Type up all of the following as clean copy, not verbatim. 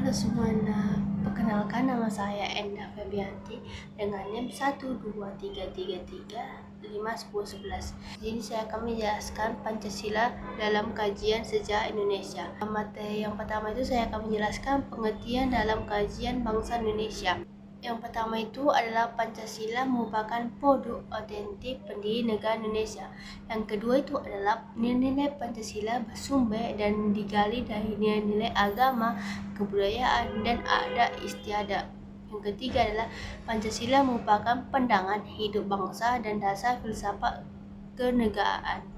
Halo semuanya, perkenalkan nama saya Endah Febianti dengan NIM 12333510111. Di sini saya akan menjelaskan Pancasila dalam kajian sejarah Indonesia. Materi yang pertama itu saya akan menjelaskan pengertian dalam kajian bangsa Indonesia. Yang pertama itu adalah Pancasila merupakan produk otentik pendiri negara Indonesia. Yang kedua itu adalah nilai-nilai Pancasila bersumber dan digali dari nilai-nilai agama, kebudayaan, dan adat istiadat. Yang ketiga adalah Pancasila merupakan pandangan hidup bangsa dan dasar filsafat kenegaraan.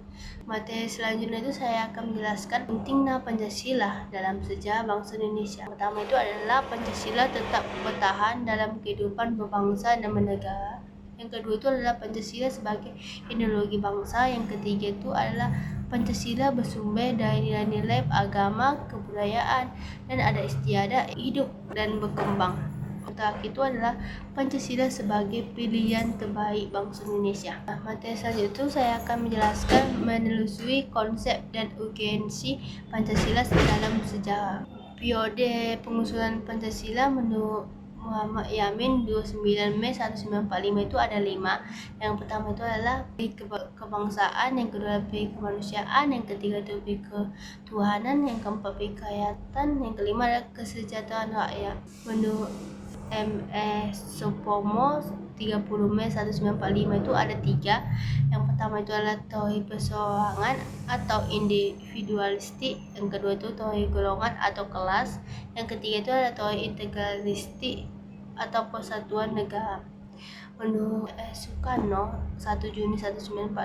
Materi selanjutnya itu saya akan menjelaskan pentingnya Pancasila dalam sejarah bangsa Indonesia. Pertama itu adalah Pancasila tetap bertahan dalam kehidupan berbangsa dan bernegara. Yang kedua itu adalah Pancasila sebagai ideologi bangsa. Yang ketiga itu adalah Pancasila bersumber dari nilai-nilai agama, kebudayaan, dan adat istiadat hidup dan berkembang. Terakhir itu adalah Pancasila sebagai pilihan terbaik bangsa Indonesia. Materi selanjutnya itu saya akan menjelaskan menelusuri konsep dan urgensi Pancasila dalam sejarah. Periode pengusulan Pancasila menurut Muhammad Yamin 29 Mei 1945 itu ada 5. Yang pertama itu adalah kebangsaan, yang kedua adalah kemanusiaan, yang ketiga itu ketuhanan, yang keempat kerakyatan, yang kelima adalah kesejahteraan rakyat. Menurut M.E. Supomo 30 Mei 1945 itu ada 3. Yang pertama itu adalah teori perseorangan atau individualistik, yang kedua itu teori golongan atau kelas, yang ketiga itu adalah teori integralistik atau persatuan negara. Menurut Soekarno 1 Juni 1945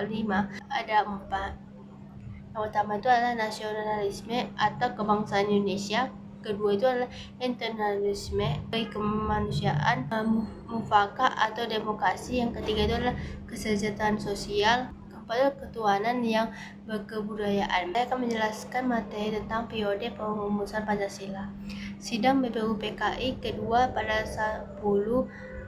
ada 4. Yang pertama itu adalah nasionalisme atau kebangsaan Indonesia, kedua itu adalah internasionalisme bagi kemanusiaan, mufakat atau demokrasi, yang ketiga itu adalah kesejahteraan sosial, keempat adalah ketuhanan yang berkebudayaan. Saya akan menjelaskan materi tentang periode perumusan Pancasila. Sidang BPUPKI kedua pada 10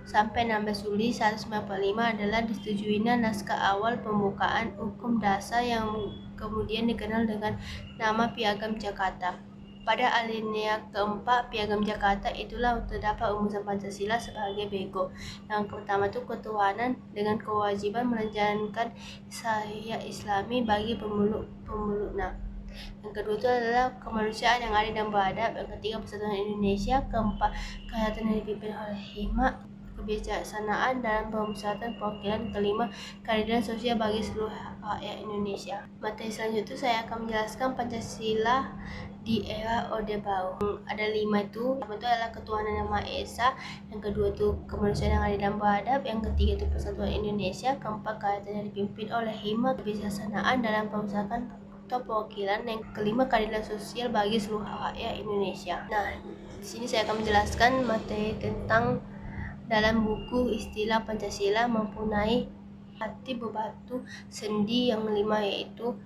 sampai 16 Juli 1945 adalah disetujuinya naskah awal pembukaan hukum dasar yang kemudian dikenal dengan nama Piagam Jakarta. Pada alinea keempat Piagam Jakarta itulah terdapat rumusan Pancasila sebagai berikut. Yang pertama itu ketuhanan dengan kewajiban menjalankan syariat Islami bagi pemeluknya. Yang kedua itu adalah kemanusiaan yang adil dan beradab. Yang ketiga persatuan Indonesia. Keempat kerakyatan yang dipimpin oleh hikmat, kebijaksanaan dalam pemusatan perwakilan. Kelima keadilan sosial bagi seluruh rakyat Indonesia. Materi selanjutnya saya akan menjelaskan Pancasila di era Orde Baru. Ada 5 itu. Pertama itu adalah ketuhanan yang Maha Esa, yang kedua itu kemanusiaan yang adil dan beradab, yang ketiga itu persatuan Indonesia, keempat kerakyatan yang dipimpin oleh hikmat, kebijaksanaan dalam pemusatan atau perwakilan, yang kelima keadilan sosial bagi seluruh rakyat Indonesia. Nah, di sini saya akan menjelaskan materi tentang dalam buku istilah Pancasila mempunyai arti berbatu sendi yang 5, yaitu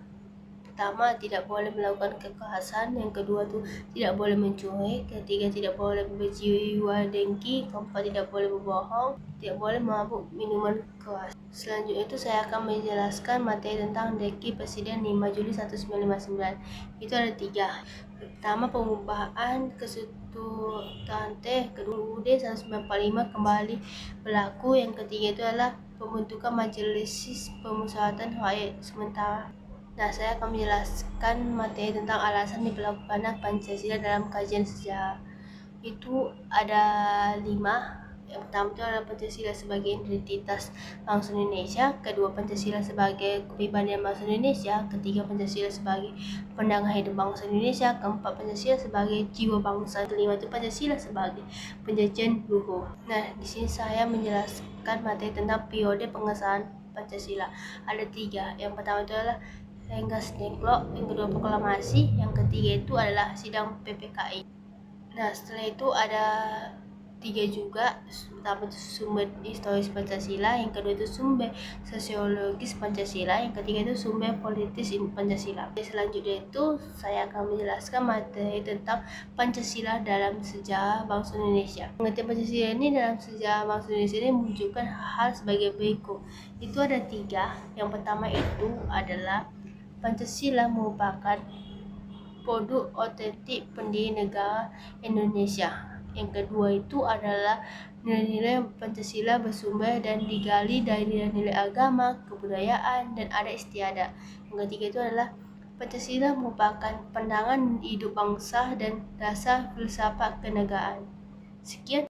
pertama tidak boleh melakukan kekerasan, yang kedua itu tidak boleh mencuri, ketiga tidak boleh berjiwa dengki, keempat tidak boleh berbohong, tidak boleh mabuk minuman keras. Selanjutnya itu saya akan menjelaskan materi tentang Dekri Presiden 5 Juli 1959. Itu ada 3. Pertama pengubahan kesultanan kedua UUD 1945 kembali berlaku, yang ketiga itu adalah pembentukan Majelis Permusyawaratan Rakyat sementara. Nah, saya akan menjelaskan materi tentang alasan diberlakukannya Pancasila dalam kajian sejarah. Itu ada 5. Yang pertama itu adalah Pancasila sebagai identitas bangsa Indonesia, kedua Pancasila sebagai kepribadian bangsa Indonesia, ketiga Pancasila sebagai pandangan hidup bangsa Indonesia, keempat Pancasila sebagai jiwa bangsa, kelima itu Pancasila sebagai penjajahan luhur. Nah, di sini saya menjelaskan materi tentang periode pengesahan Pancasila. Ada 3. Yang pertama itu adalah Rengas Dengklok, yang kedua proklamasi, yang ketiga itu adalah sidang PPKI. Nah, setelah itu ada 3 juga. Pertama itu sumber historis Pancasila, yang kedua itu sumber sosiologis Pancasila, yang ketiga itu sumber politis Pancasila. Selanjutnya itu saya akan menjelaskan materi tentang Pancasila dalam sejarah bangsa Indonesia. Pengertian Pancasila ini dalam sejarah bangsa Indonesia ini menunjukkan hal sebagai berikut. Itu ada 3. Yang pertama itu adalah Pancasila merupakan produk otentik pendiri negara Indonesia. Yang kedua itu adalah nilai-nilai Pancasila bersumber dan digali dari nilai-nilai agama, kebudayaan, dan adat istiadat. Yang ketiga itu adalah Pancasila merupakan pandangan hidup bangsa dan dasar filsafat kenegaraan. Sekian